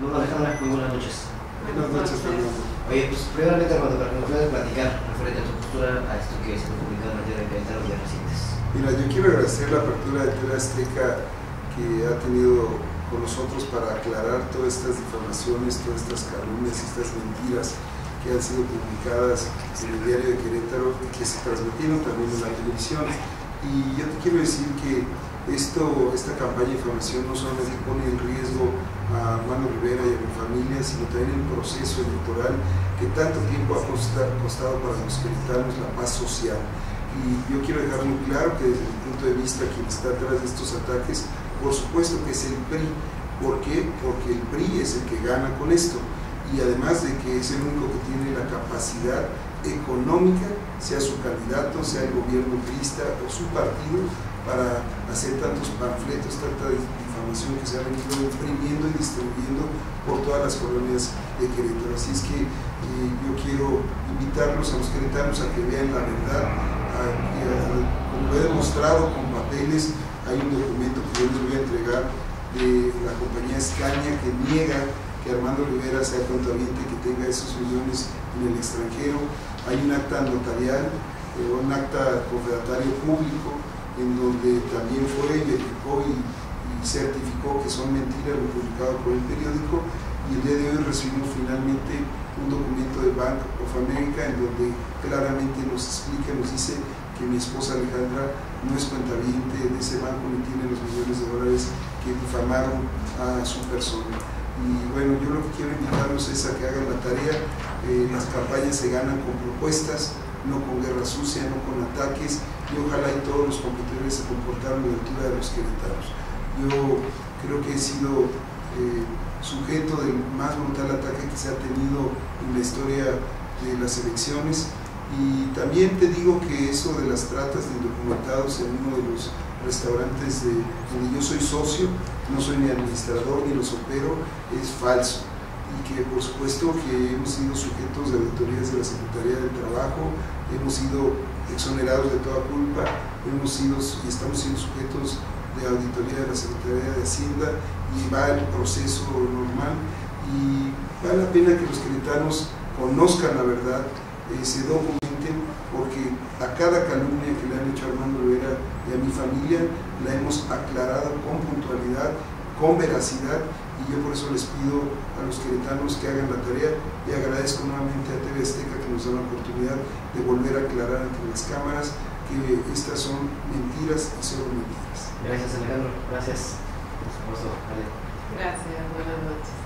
Don Alejandro, muy buenas noches. Buenas noches, Fernando. Oye, pues primeramente, Armando, para que nos puedas platicar referente a tu postura a esto que se ha publicado en materia de Querétaro y recientes. Mira, yo quiero agradecer la apertura de TV Azteca que ha tenido con nosotros para aclarar todas estas difamaciones, todas estas calumnias, estas mentiras que han sido publicadas en el diario de Querétaro y que se transmitieron también en la televisión. Y yo te quiero decir que esta campaña de difamación no solamente pone en riesgo a Armando Rivera y a mi familia, sino también el proceso electoral que tanto tiempo ha costado para los queretanos la paz social. Y yo quiero dejar muy claro que desde mi punto de vista quien está detrás de estos ataques, por supuesto que es el PRI. ¿Por qué? Porque el PRI es el que gana con esto. Y además de que es el único que tiene la capacidad económica, sea su candidato, sea el gobierno priista o su partido, para hacer tantos panfletos, tanta difamación que se ha venido imprimiendo y distribuyendo por todas las colonias de Querétaro. Así es que yo quiero invitarlos a los queretanos a que vean la verdad, como lo he demostrado con papeles. Hay un documento que yo les voy a entregar de la compañía Escaña que niega que Armando Rivera sea contabiente, que tenga esos millones en el extranjero. Hay un acta notarial, un acta confederatario público, en donde también fue, verificó y certificó que son mentiras lo publicado por el periódico. Y el día de hoy recibimos finalmente un documento de Bank of America en donde claramente nos explica, nos dice que mi esposa Alejandra no es cuentaviente de ese banco ni tiene los millones de dólares que difamaron a su persona. Y bueno, yo lo que quiero invitarlos es a que hagan la tarea. Las campañas se ganan con propuestas, no con guerra sucia, no con ataques, y ojalá y todos los competidores se comportaran a la altura de los queretanos. Yo creo que he sido sujeto del más brutal ataque que se ha tenido en la historia de las elecciones, y también te digo que eso de las tratas de indocumentados en uno de los restaurantes donde yo soy socio, no soy ni administrador ni los opero, es falso. Y que por supuesto que hemos sido sujetos de auditorías de la Secretaría del Trabajo, hemos sido exonerados de toda culpa, hemos sido y estamos siendo sujetos de auditoría de la Secretaría de Hacienda, y va el proceso normal, y vale la pena que los queretanos conozcan la verdad, se documenten, porque a cada calumnia que le han hecho a Armando Rivera y a mi familia la hemos aclarado con puntualidad, con veracidad. Y yo por eso les pido a los queretanos que hagan la tarea, y agradezco nuevamente a TV Azteca que nos da la oportunidad de volver a aclarar ante las cámaras que estas son mentiras y solo mentiras. Gracias, Alejandro. Gracias. Por supuesto, Ale. Gracias, buenas noches.